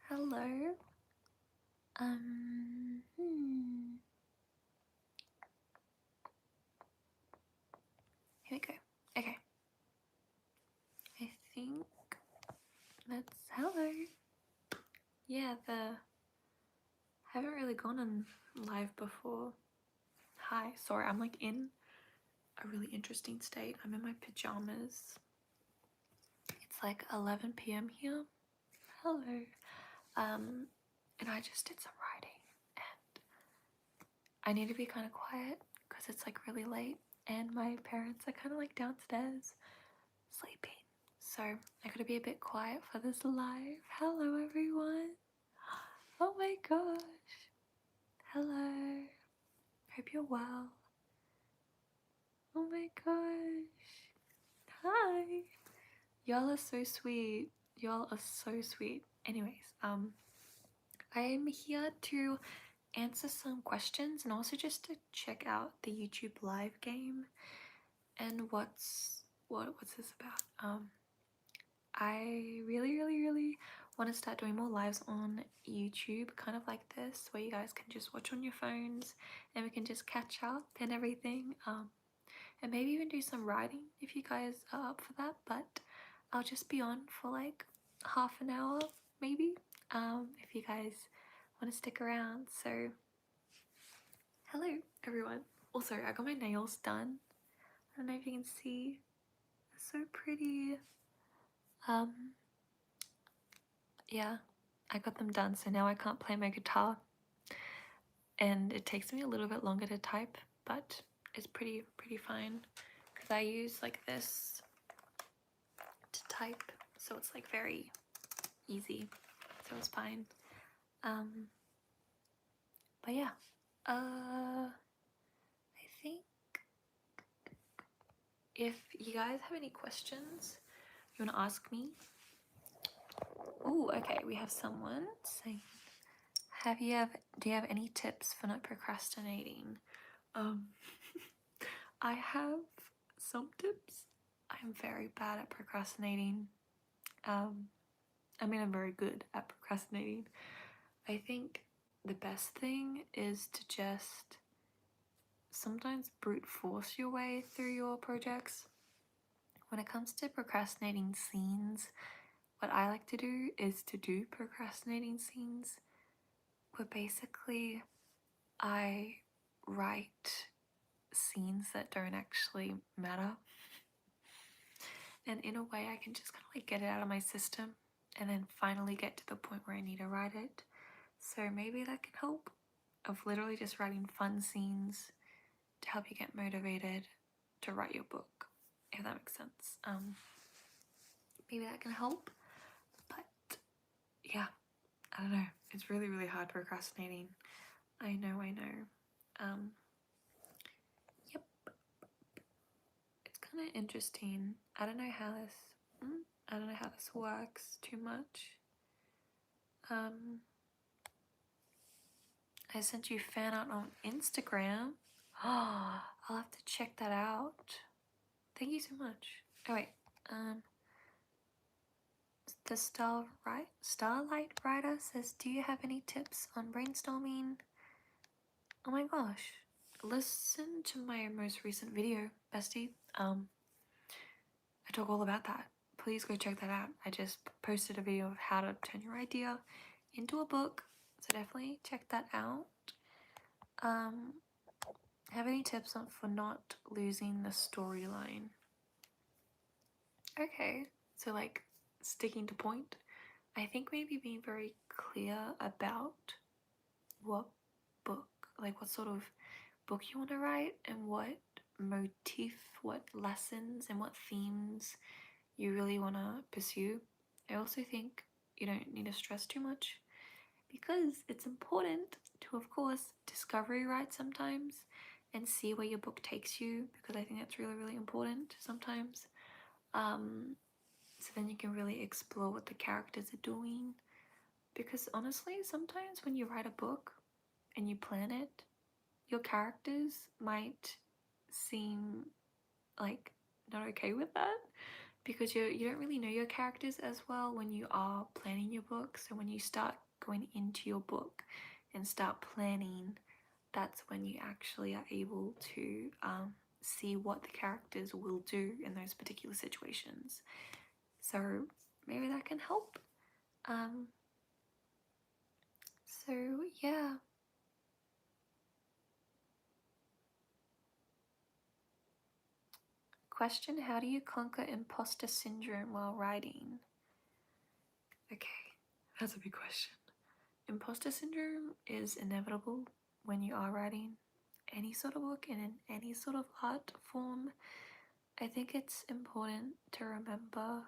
Hello. Um, hmm. Here we go. Okay. I think that's hello. Yeah, haven't really gone on live before. Hi. Sorry, I'm like in a really interesting state. I'm in my pajamas. It's like 11 p.m. here. Hello. And I just did some writing and I need to be kind of quiet because it's like really late and my parents are kind of like downstairs sleeping. So I gotta be a bit quiet for this live. Hello everyone. Oh my gosh. Hello. Hope you're well. Oh my gosh. Hi. Y'all are so sweet. Y'all are so sweet. Anyways, I am here to answer some questions and also just to check out the YouTube live game and what's this about. I really want to start doing more lives on YouTube, kind of like this, where you guys can just watch on your phones and we can just catch up and everything. And maybe even do some writing if you guys are up for that, but I'll just be on for like half an hour maybe, if you guys want to stick around. So hello everyone. Also, I got my nails done. I don't know if you can see. They're so pretty. Yeah, I got them done, so now I can't play my guitar. And it takes me a little bit longer to type, but it's pretty fine because I use like this to type, so it's like very easy, so it's fine. But yeah, I think if you guys have any questions you want to ask me. Oh, okay, we have someone saying, do you have any tips for not procrastinating? I have some tips. I'm very bad at procrastinating. I mean, I'm very good at procrastinating. I think the best thing is to just sometimes brute force your way through your projects. When it comes to procrastinating scenes, what I like to do is to do procrastinating scenes where basically I write scenes that don't actually matter. And in a way I can just kind of like get it out of my system and then finally get to the point where I need to write it. So maybe that can help, of literally just writing fun scenes to help you get motivated to write your book, if that makes sense. Maybe that can help, but yeah, I don't know. It's really hard procrastinating. I know. Yep. It's kind of interesting. I don't know how this works too much. I sent you fan art on Instagram. Oh, I'll have to check that out. Thank you so much. Oh wait, the Starlight Writer says, do you have any tips on brainstorming? Oh my gosh, listen to my most recent video, bestie. I talk all about that. Please go check that out. I just posted a video of how to turn your idea into a book, so definitely check that out. Have any tips for not losing the storyline? Okay, so like sticking to point. I think maybe being very clear about what book, like what sort of book you want to write and what motif, what lessons and what themes you really want to pursue. I also think you don't need to stress too much because it's important to, of course, discovery write sometimes and see where your book takes you, because I think that's really important sometimes. So then you can really explore what the characters are doing, because honestly sometimes when you write a book and you plan it, your characters might seem like not okay with that because you don't really know your characters as well when you are planning your book. So when you start going into your book and start planning, that's when you actually are able to see what the characters will do in those particular situations. So maybe that can help. So yeah. Question, how do you conquer imposter syndrome while writing? Okay, that's a big question. Imposter syndrome is inevitable when you are writing any sort of book and in any sort of art form. I think it's important to remember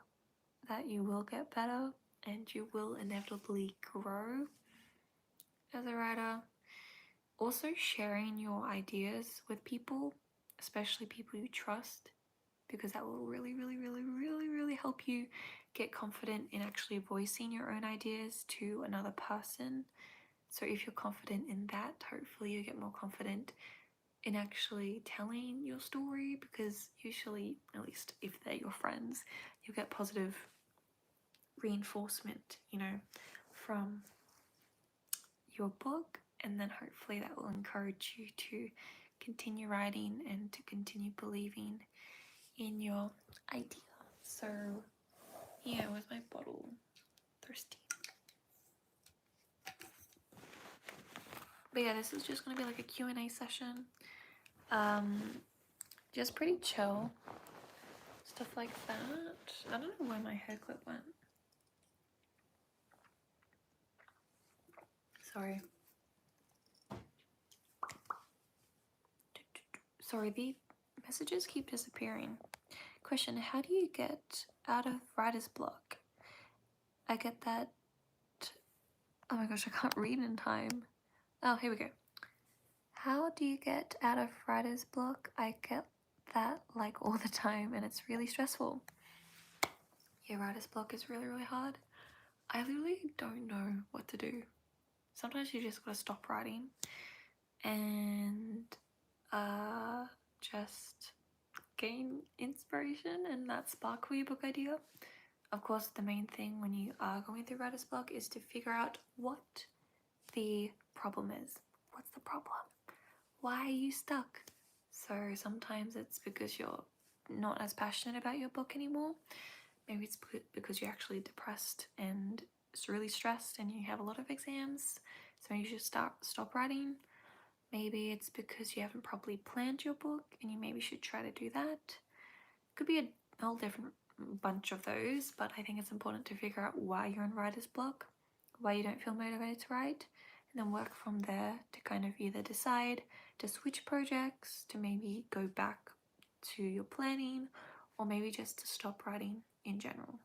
that you will get better and you will inevitably grow as a writer. Also, sharing your ideas with people, especially people you trust, because that will really help you get confident in actually voicing your own ideas to another person. So if you're confident in that, hopefully you get more confident in actually telling your story, because usually, at least if they're your friends, you'll get positive reinforcement, you know, from your book, and then hopefully that will encourage you to continue writing and to continue believing in your idea. So yeah, where's my bottle? Thirsty. But yeah, this is just gonna be like a Q&A session. Just pretty chill. Stuff like that. I don't know where my hair clip went. Sorry. Sorry, the messages keep disappearing. Question, how do you get out of writer's block? I get that. Oh my gosh, I can't read in time. Oh, here we go. How do you get out of writer's block? I get that like all the time and it's really stressful. Yeah, writer's block is really hard. I literally don't know what to do. Sometimes you just gotta stop writing and just gain inspiration and that spark for your book idea. Of course, the main thing when you are going through writer's block is to figure out what the problem is. What's the problem? Why are you stuck? So sometimes it's because you're not as passionate about your book anymore. Maybe it's because you're actually depressed and it's really stressed and you have a lot of exams, so you should stop writing. Maybe it's because you haven't properly planned your book and you maybe should try to do that. Could be a whole different bunch of those, but I think it's important to figure out why you're in writer's block, why you don't feel motivated to write, and then work from there to kind of either decide to switch projects, to maybe go back to your planning, or maybe just to stop writing in general.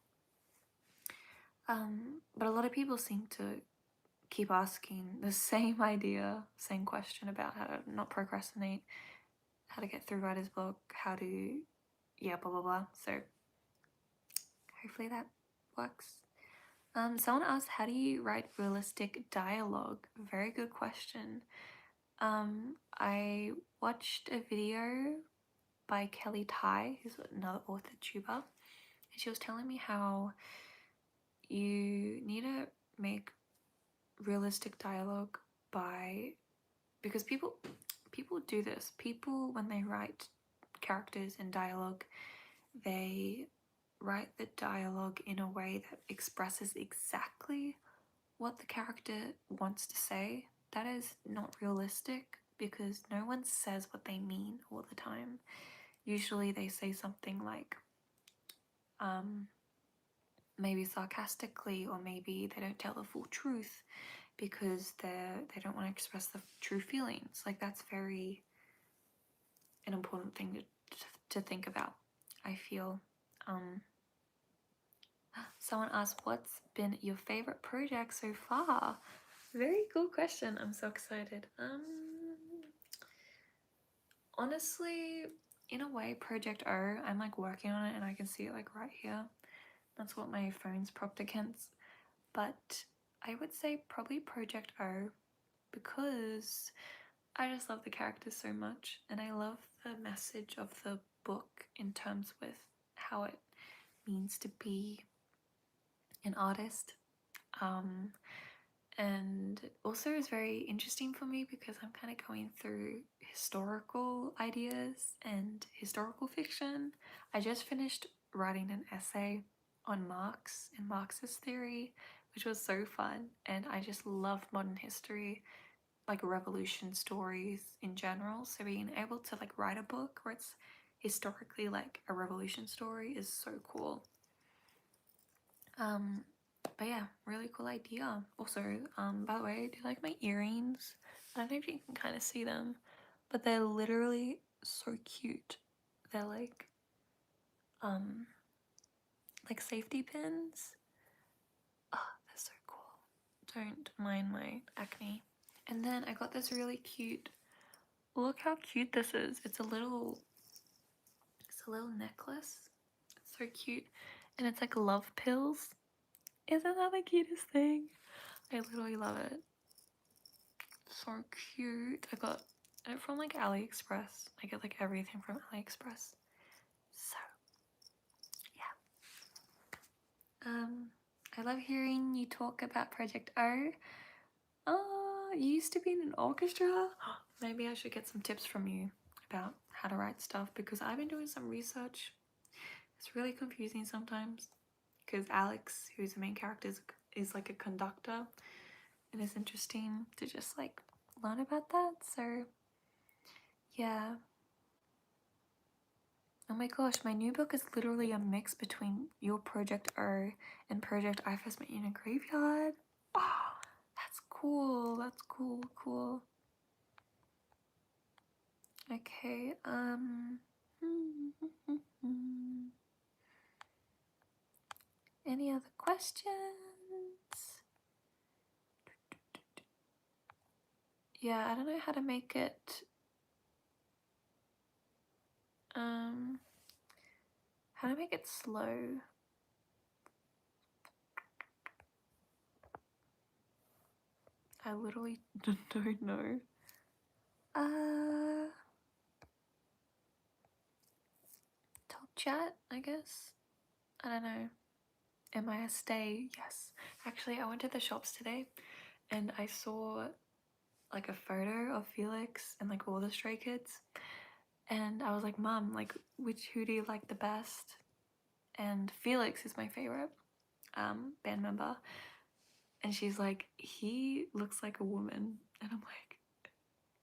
But a lot of people seem to keep asking the same idea, same question about how to not procrastinate, how to get through writer's block, how to, yeah, blah, blah, blah. So hopefully that works. Someone asked, how do you write realistic dialogue? Very good question. I watched a video by Kelly Tai, who's another authortuber, and she was telling me how you need to make realistic dialogue because people do this. People, when they write characters and dialogue, they write the dialogue in a way that expresses exactly what the character wants to say. That is not realistic because no one says what they mean all the time. Usually they say something like maybe sarcastically, or maybe they don't tell the full truth because they don't want to express the true feelings. Like, that's very an important thing to think about, I feel. Someone asked, what's been your favorite project so far? Very cool question. I'm so excited. Honestly, in a way, Project O, I'm like working on it and I can see it like right here. That's what my phone's propped against. But I would say probably Project O, because I just love the characters so much and I love the message of the book in terms with how it means to be an artist. And also is very interesting for me because I'm kind of going through historical ideas and historical fiction. I just finished writing an essay on Marx and Marxist theory, which was so fun, and I just love modern history, like revolution stories in general. So being able to like write a book where it's historically like a revolution story is so cool. But yeah, really cool idea. Also, by the way, do you like my earrings? I don't know if you can kind of see them, but they're literally so cute. They're like safety pins. Oh, they're so cool. Don't mind my acne. And then I got this really cute, look how cute this is. It's a little necklace. It's so cute. And it's like love pills. Isn't that the cutest thing? I literally love it. So cute. I got it from like AliExpress. I get like everything from AliExpress. So yeah. I love hearing you talk about Project O. Oh, you used to be in an orchestra? Maybe I should get some tips from you about how to write stuff because I've been doing some research. It's really confusing sometimes because Alex, who's the main character, is like a conductor, and it's interesting to just like learn about that. So yeah. Oh my gosh, my new book is literally a mix between your Project O and Project I First Met You in a Graveyard. Oh, that's cool. That's cool. Okay, any other questions? Yeah, I don't know how to make it, how to make it slow. I literally don't know. Talk chat, I guess. I don't know. Am I a stay? Yes. Actually, I went to the shops today and I saw like a photo of Felix and like all the Stray Kids. And I was like, Mom, like who do you like the best? And Felix is my favorite band member. And she's like, he looks like a woman. And I'm like,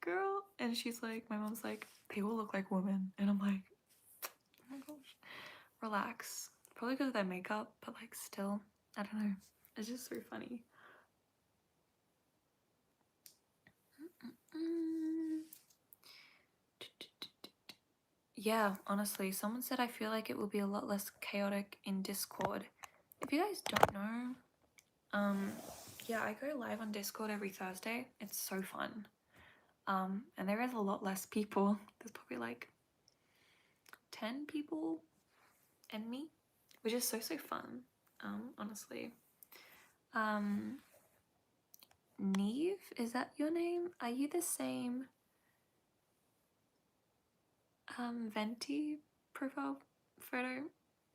girl. And she's like, my mom's like, they all look like women. And I'm like, oh my gosh, relax. Probably because of their makeup, but like still, I don't know. It's just so funny. Yeah, honestly, someone said I feel like it will be a lot less chaotic in Discord. If you guys don't know, yeah, I go live on Discord every Thursday. It's so fun. And there is a lot less people. There's probably like 10 people and me, which is so fun, honestly. Neve, is that your name? Are you the same Venti profile photo?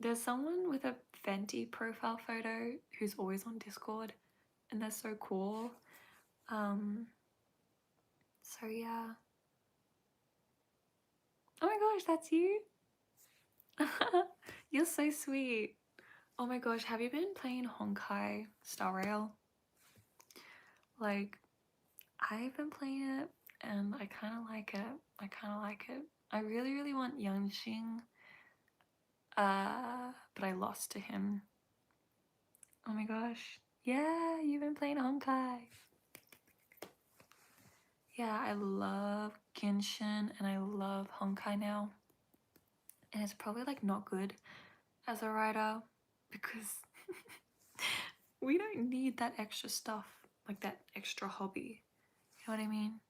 There's someone with a Venti profile photo who's always on Discord, and they're so cool. So yeah. Oh my gosh, that's you? You're so sweet. Oh my gosh, have you been playing Honkai Star Rail? Like, I've been playing it and I kind of like it. I really want Yangxing, but I lost to him. Oh my gosh. Yeah, you've been playing Honkai. Yeah, I love Genshin and I love Honkai now. And it's probably like not good as a writer because we don't need that extra stuff, like that extra hobby. You know what I mean?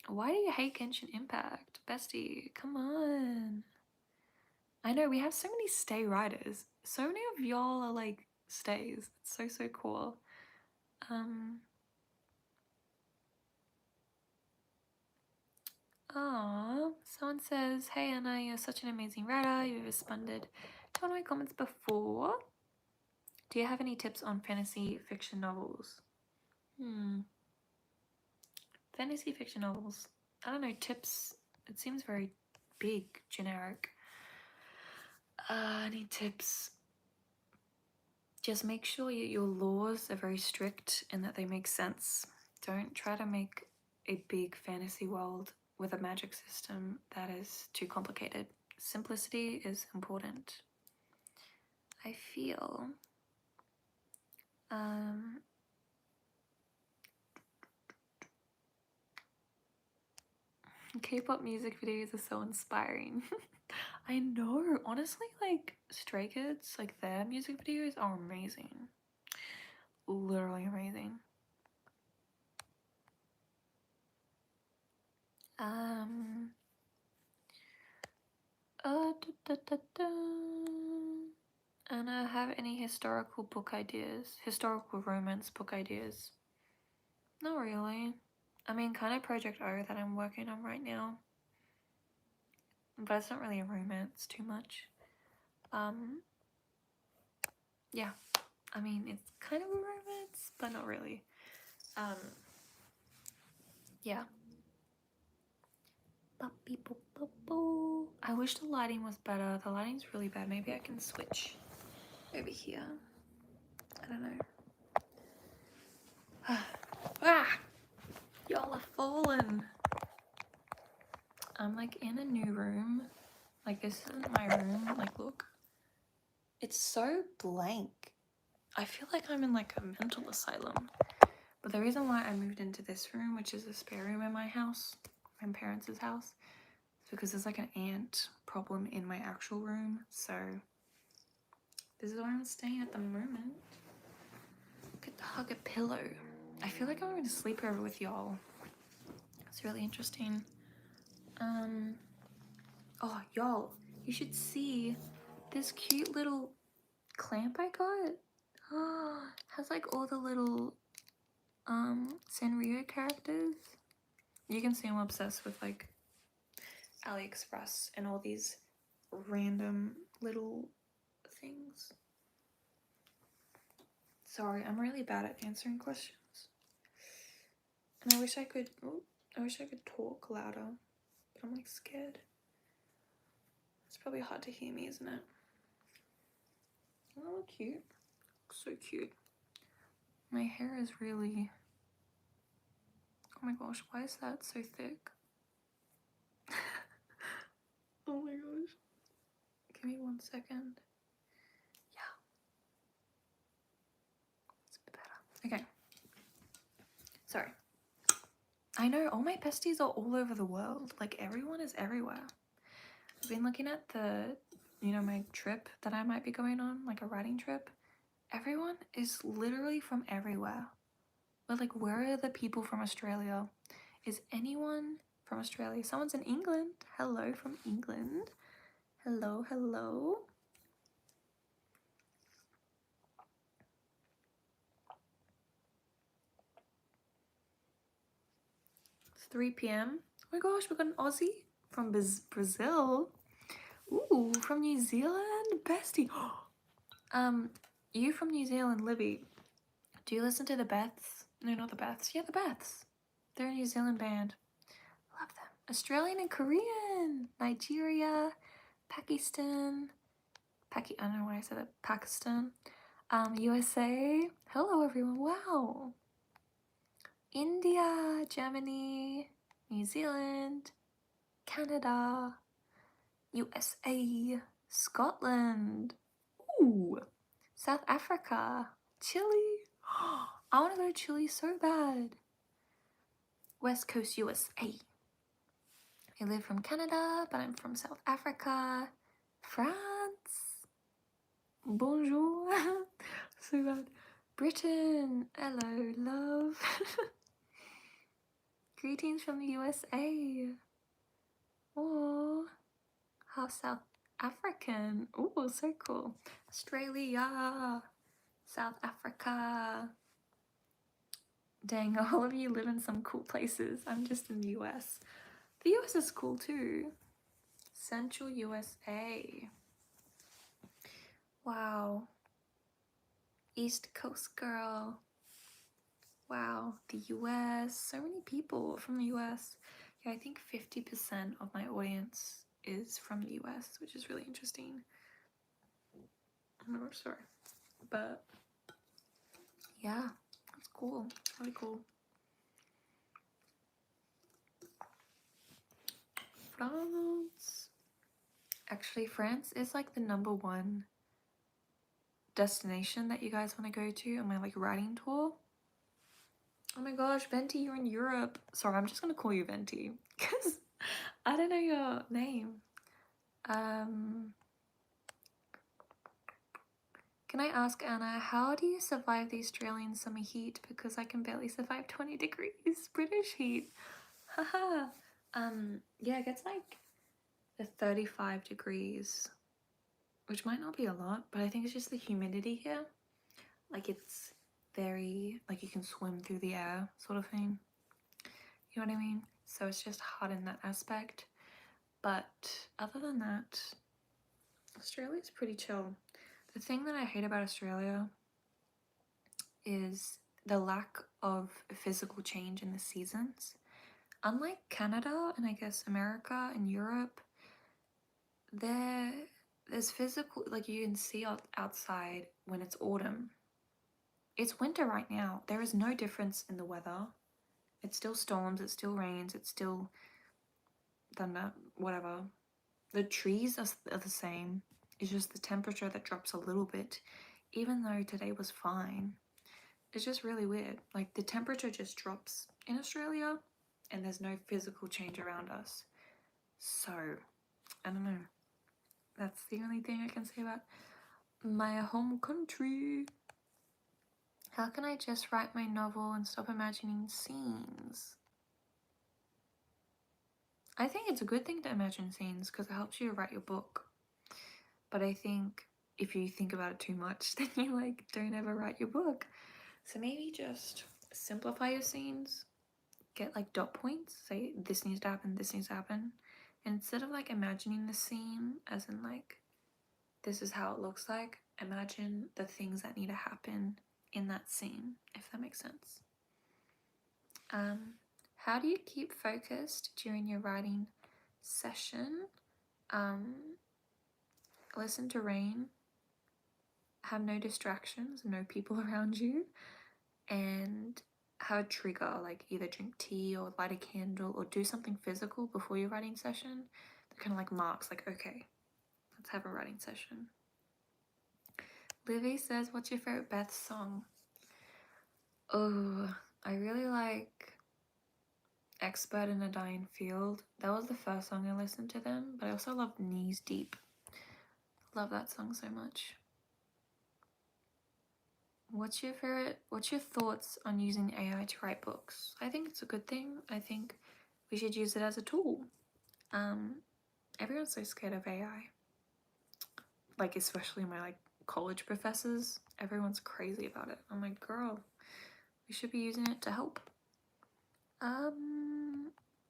Why do you hate Genshin Impact? Bestie, come on. I know, we have so many stay writers. So many of y'all are like stays. It's so cool. Oh, someone says, "Hey Anna, you're such an amazing writer. You've responded to one of my comments before. Do you have any tips on fantasy fiction novels?" Fantasy fiction novels. I don't know, tips. It seems very big, generic. Any tips? Just make sure your laws are very strict and that they make sense. Don't try to make a big fantasy world with a magic system that is too complicated. Simplicity is important, I feel. K-pop music videos are so inspiring. I know, honestly, like Stray Kids, like their music videos are amazing. Literally amazing. And I have any historical book ideas? Historical romance book ideas? Not really. I mean, kind of Project O that I'm working on right now. But it's not really a romance too much. Yeah. I mean, it's kind of a romance, but not really. Yeah. I wish the lighting was better. The lighting's really bad. Maybe I can switch over here. I don't know. Ah! Y'all are falling. I'm like in a new room. Like this isn't my room. Like look. It's so blank. I feel like I'm in like a mental asylum. But the reason why I moved into this room, which is a spare room in my house, my parents' house, is because there's like an ant problem in my actual room. So this is where I'm staying at the moment. Get to hug a pillow. I feel like I'm going to sleep over with y'all. It's really interesting. Oh, y'all, you should see this cute little clamp I got. Oh, has like all the little Sanrio characters. You can see I'm obsessed with like AliExpress and all these random little things. Sorry, I'm really bad at answering questions. And I wish I could talk louder, but I'm like scared. It's probably hard to hear me, isn't it? Oh, cute. So cute. My hair is really... Oh my gosh, why is that so thick? Oh my gosh. Give me 1 second. Yeah. It's a bit better. Okay. Sorry. I know, all my besties are all over the world. Like, everyone is everywhere. I've been looking at the, you know, my trip that I might be going on, like a writing trip. Everyone is literally from everywhere. But like, where are the people from Australia? Is anyone from Australia? Someone's in England. Hello from England. Hello, hello. It's 3 p.m. Oh my gosh, we got an Aussie from Brazil. Ooh, from New Zealand, bestie. You from New Zealand, Libby. Do you listen to the Beths? No, not the Beths. Yeah, the Beths. They're a New Zealand band. Love them. Australian and Korean. Nigeria, Pakistan. I don't know why I said that. Pakistan. USA. Hello, everyone. Wow. India, Germany, New Zealand, Canada, USA, Scotland. Ooh. South Africa. Chile. I want to go to Chile so bad. West Coast USA. I live from Canada, but I'm from South Africa. France. Bonjour. So bad. Britain. Hello, love. Greetings from the USA. Oh, how South African. Oh, so cool. Australia. South Africa. Dang, all of you live in some cool places. I'm just in the US. The US is cool too. Central USA. Wow. East Coast girl. Wow. The US. So many people from the US. Yeah, I think 50% of my audience is from the US, which is really interesting. I'm not sure. But yeah, that's cool. It's really cool. France. Actually, France is like the #1 destination that you guys want to go to on my like writing tour. Oh my gosh, Venti, you're in Europe. Sorry, I'm just gonna call you Venti because I don't know your name. Can I ask Anna, how do you survive the Australian summer heat? Because I can barely survive 20 degrees British heat. Haha. Yeah, it gets like the 35 degrees, which might not be a lot, but I think it's just the humidity here. Like it's very, like you can swim through the air sort of thing. You know what I mean? So it's just hard in that aspect. But other than that, Australia's pretty chill. The thing that I hate about Australia is the lack of physical change in the seasons. Unlike Canada and I guess America and Europe, there's physical, like you can see outside when it's autumn. It's winter right now. There is no difference in the weather. It still storms, it still rains, it's still thunder, whatever. The trees are the same. It's just the temperature that drops a little bit, even though today was fine. It's just really weird. Like the temperature just drops in Australia and there's no physical change around us. So, I don't know. That's the only thing I can say about my home country. How can I just write my novel and stop imagining scenes? I think it's a good thing to imagine scenes because it helps you write your book. But I think if you think about it too much, then you like don't ever write your book. So maybe just simplify your scenes, get like dot points, say this needs to happen, this needs to happen. And instead of like imagining the scene as in like this is how it looks like, imagine the things that need to happen in that scene, if that makes sense. How do you keep focused during your writing session? Listen to rain, have no distractions, no people around you, and have a trigger, like either drink tea or light a candle or do something physical before your writing session that kind of like marks like, okay, let's have a writing session. Livy says, what's your favorite Beth song? Oh, I really like Expert in a Dying Field. That was the first song I listened to them, but I also love Knees Deep. Love that song so much. What's your thoughts on using AI to write books? I think it's a good thing. I think we should use it as a tool. Everyone's so scared of AI. Like, especially my like college professors. Everyone's crazy about it. I'm like, girl, we should be using it to help.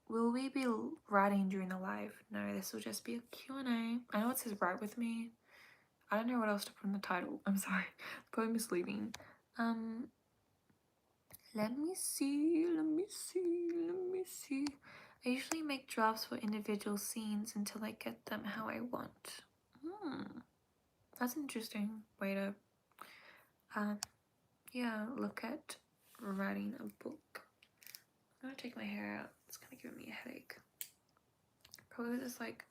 Will we be writing during the live? No, this will just be a Q&A. I know it says write with me. I don't know what else to put in the title. I'm sorry. It's probably misleading. Let me see. I usually make drafts for individual scenes until I get them how I want. That's an interesting way to, yeah, look at writing a book. I'm gonna take my hair out. It's kind of giving me a headache. Probably it's like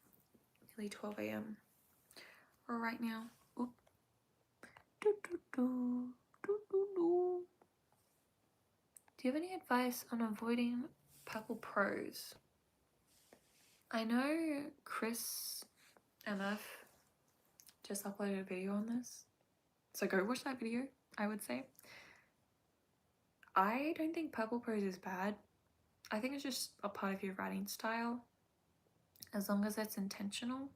nearly 12 a.m. or right now. Oop. Do you have any advice on avoiding purple prose? I know Chris MF just uploaded a video on this, so go watch that video, I would say. I don't think purple prose is bad. I think it's just a part of your writing style, as long as it's intentional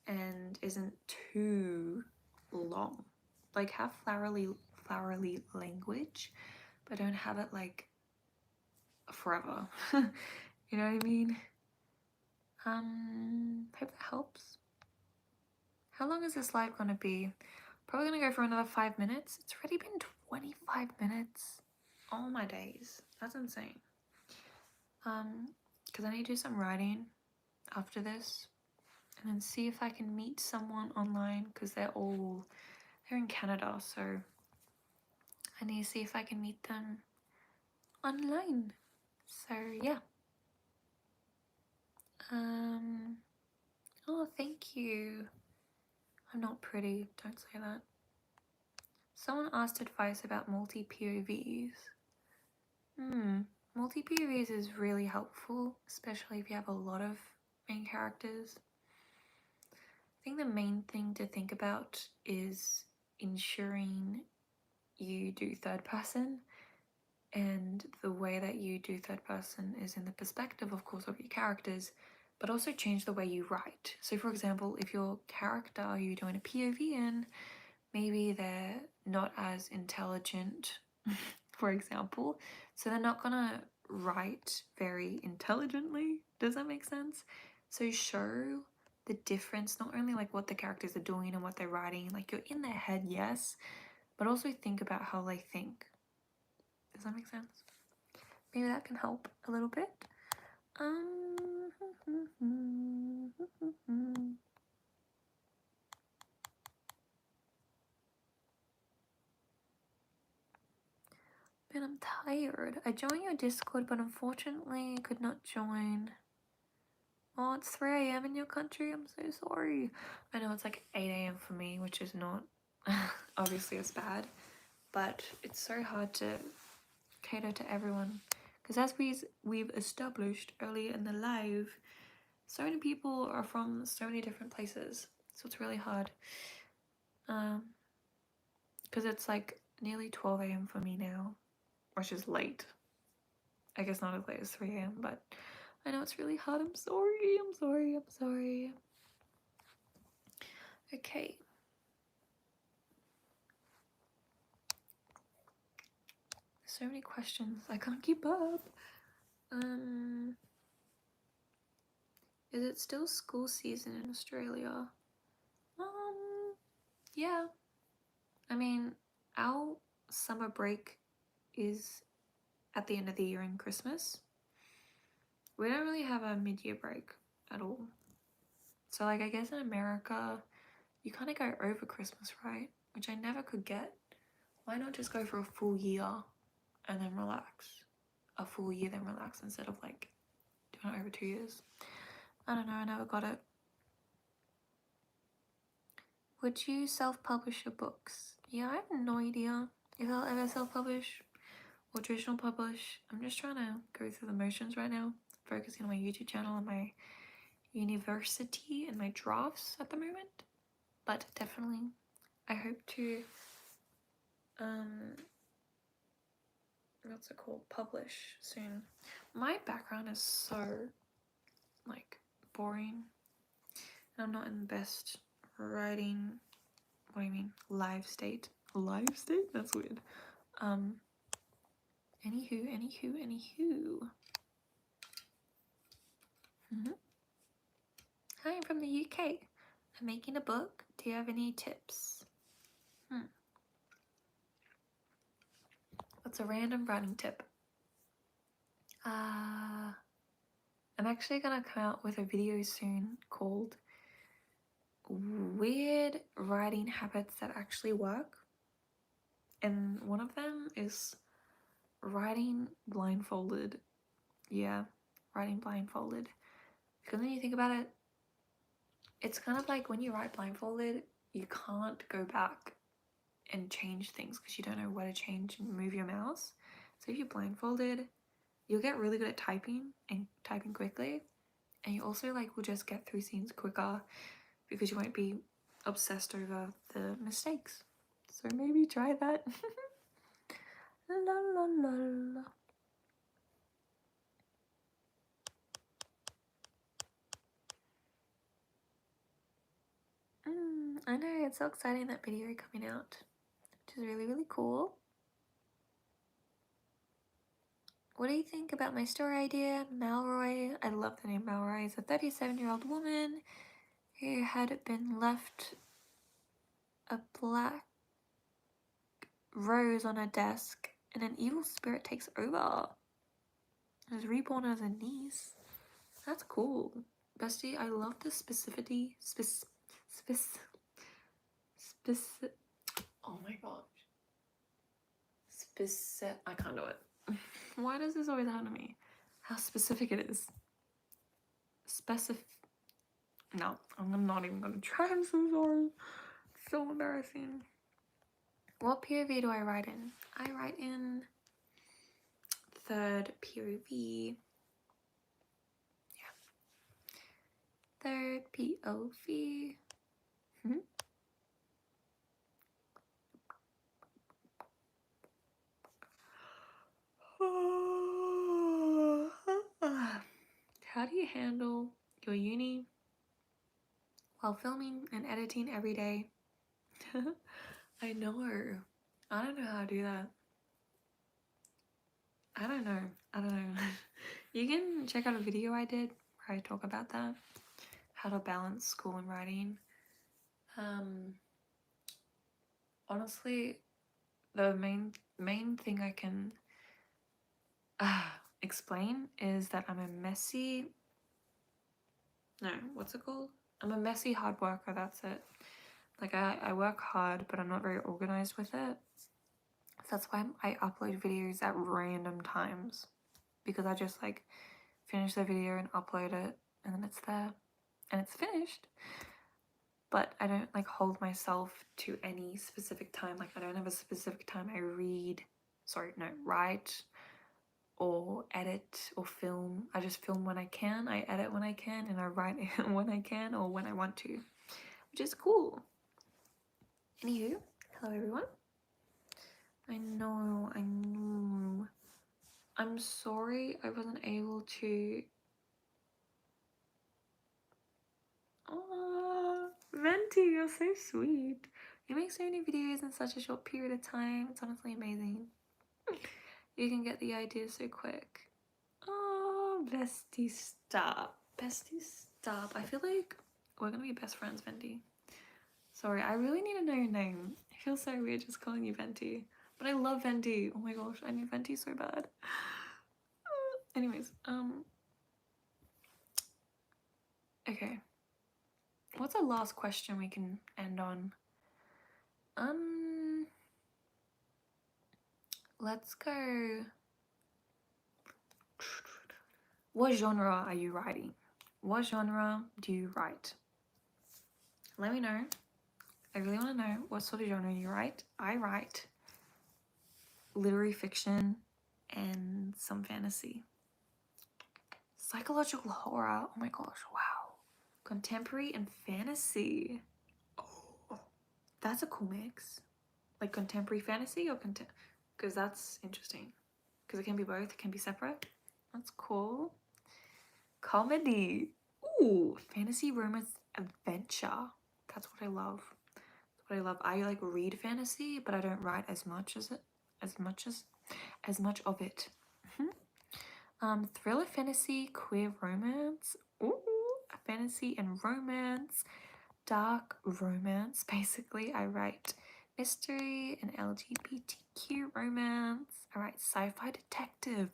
and isn't too long. Like, have flowery language, but don't have it like forever. You know what I mean? Hope that helps. How long is this live gonna be? Probably gonna go for another 5 minutes. It's already been 25 minutes. Oh my days, that's insane. Because I need to do some writing after this, and then see if I can meet someone online, because they're in Canada, so I need to see if I can meet them online. So yeah. Oh, thank you. I'm not pretty, don't say that. Someone asked advice about multi-POVs. Multi-POVs is really helpful, especially if you have a lot of main characters. I think the main thing to think about is ensuring you do third person, and the way that you do third person is in the perspective, of course, of your characters, but also change the way you write. So for example, if your character you're doing a POV in, maybe they're not as intelligent, for example, so they're not gonna write very intelligently. Does that make sense? So show the difference, not only like what the characters are doing and what they're writing, like you're in their head, yes, but also think about how they think. Does that make sense? Maybe that can help a little bit. But I'm tired. I joined your Discord, but unfortunately I could not join. Oh, it's 3 AM in your country. I'm so sorry. I know it's like 8 AM for me, which is not obviously as bad, but it's so hard to cater to everyone, because as we've established earlier in the live, so many people are from so many different places, so it's really hard. Because it's like nearly 12 AM for me now, which is late. I guess not as late as 3 AM, but I know it's really hard. I'm sorry. Okay. So many questions. I can't keep up. Is it still school season in Australia? Yeah. I mean, our summer break is at the end of the year and Christmas. We don't really have a mid-year break at all. So like, I guess in America, you kind of go over Christmas, right? Which I never could get. Why not just go for a full year and then relax? A full year then relax, instead of like doing it over 2 years. I don't know, I never got it. Would you self-publish your books? Yeah, I have no idea if I'll ever self-publish or traditional publish. I'm just trying to go through the motions right now, focusing on my YouTube channel and my university and my drafts at the moment. But definitely, I hope to what's it called, publish soon. My background is so like boring, and I'm not in the best writing, what do you mean, live state? That's weird. Anywho. Hi, I'm from the UK. I'm making a book. Do you have any tips? What's a random writing tip? I'm actually gonna come out with a video soon called Weird Writing Habits That Actually Work. And one of them is writing blindfolded. Yeah, writing blindfolded. Because when you think about it, it's kind of like when you write blindfolded, you can't go back and change things because you don't know where to change and move your mouse. So if you're blindfolded, you'll get really good at typing and typing quickly, and you also like will just get through scenes quicker because you won't be obsessed over the mistakes. So maybe try that. La la la. I know, it's so exciting, that video coming out, which is really, really cool. what do you think about my story idea? Malroy, I love the name Malroy, is a 37-year-old woman who had been left a black rose on her desk and an evil spirit takes over. Is reborn as a niece. That's cool. Bestie, I love the specificity. Oh my gosh. I can't do it. Why does this always happen to me? How specific it is. No, I'm not even gonna try. I'm so sorry. It's so embarrassing. What POV do I write in? I write in third POV. Yeah. Third POV. How do you handle your uni while filming and editing every day? I know. I don't know how to do that. I don't know. You can check out a video I did where I talk about that. How to balance school and writing. Honestly, the main thing I can explain is that I'm a messy... No, what's it called? I'm a messy hard worker, that's it. Like, I work hard, but I'm not very organized with it. So that's why I upload videos at random times. Because I just, like, finish the video and upload it, and then it's there. And it's finished. But I don't, like, hold myself to any specific time. Like, I don't have a specific time I write, or edit, or film. I just film when I can, I edit when I can, and I write when I can, or when I want to. Which is cool. Anywho, hello everyone. I know. I'm sorry I wasn't able to... Oh, Venti, you're so sweet. You make so many videos in such a short period of time. It's honestly amazing. You can get the idea so quick. Oh, bestie, stop. Bestie, stop. I feel like we're gonna be best friends, Venti. Sorry, I really need to know your name. I feel so weird just calling you Venti. But I love Venti. Oh my gosh, I need Venti so bad. Anyways, okay. What's the last question we can end on? Let's go. What genre are you writing? What genre do you write? Let me know. I really want to know what sort of genre you write. I write literary fiction and some fantasy. Psychological horror. Oh my gosh, wow. Contemporary and fantasy. Oh, that's a cool mix. Like contemporary fantasy or because that's interesting. Because it can be both, it can be separate. That's cool. Comedy. Ooh, fantasy, romance, adventure. That's what I love. That's what I love. I like read fantasy, but I don't write as much of it. Thriller, fantasy, queer romance. Ooh, fantasy and romance. Dark romance. Basically, I write mystery and LGBTQ romance. I write sci-fi detective.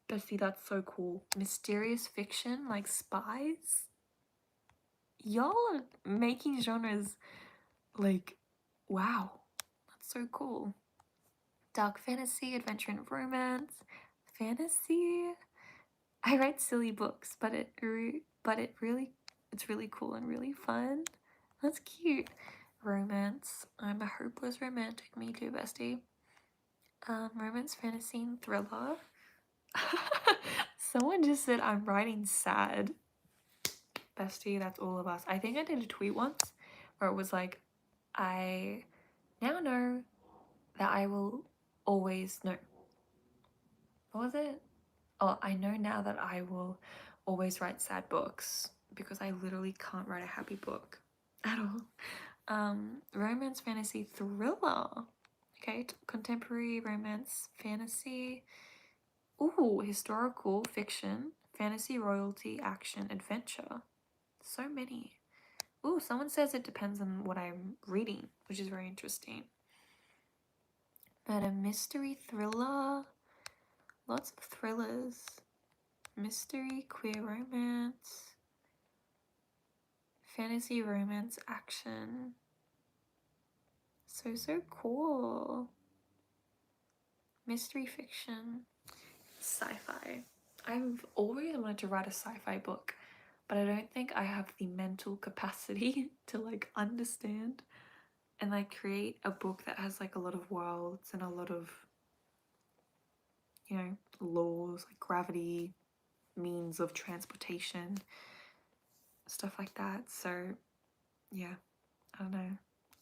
Bestie, that's so cool. Mysterious fiction, like spies. Y'all are making genres like, wow, that's so cool. Dark fantasy, adventure and romance. Fantasy. I write silly books, but it's really cool and really fun. That's cute. Romance. I'm a hopeless romantic. Me too, bestie. Romance, fantasy, and thriller. Someone just said I'm writing sad. Bestie, that's all of us. I think I did a tweet once where it was like, I now know that I will always know. What was it? Oh, I know now that I will always write sad books because I literally can't write a happy book at all. Romance, fantasy, thriller. Okay, contemporary, romance, fantasy. Ooh, historical, fiction, fantasy, royalty, action, adventure. So many. Ooh, someone says it depends on what I'm reading, which is very interesting. But a mystery thriller. Lots of thrillers. Mystery, queer romance. Fantasy, romance, action. So cool. Mystery fiction. Sci-fi. I've always wanted to write a sci-fi book, but I don't think I have the mental capacity to like understand and like create a book that has like a lot of worlds and a lot of, you know, laws like gravity, means of transportation, stuff like that. So yeah, I don't know.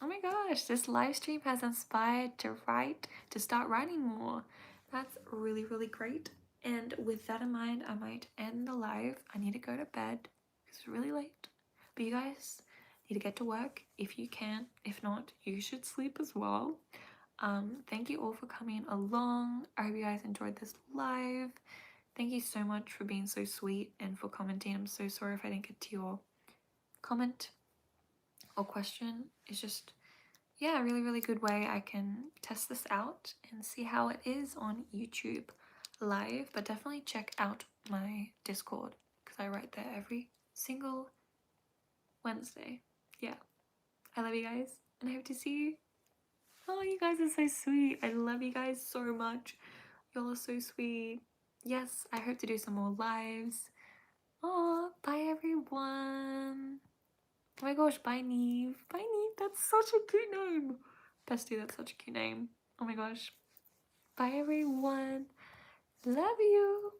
Oh my gosh, this live stream has inspired to start writing more. That's really, really great. And with that in mind, I might end the live. I need to go to bed because it's really late. But you guys need to get to work if you can. If not, you should sleep as well. Thank you all for coming along. I hope you guys enjoyed this live. Thank you so much for being so sweet and for commenting. I'm so sorry if I didn't get to your comment or question. It's just, yeah, a really, really good way I can test this out and see how it is on YouTube live. But definitely check out my Discord because I write there every single Wednesday. Yeah, I love you guys and I hope to see you. Oh, you guys are so sweet. I love you guys so much. Y'all are so sweet. Yes, I hope to do some more lives. Oh, bye everyone. Oh my gosh, bye Neve. Bye Neve, that's such a cute name. Bestie, that's such a cute name. Oh my gosh. Bye everyone. Love you.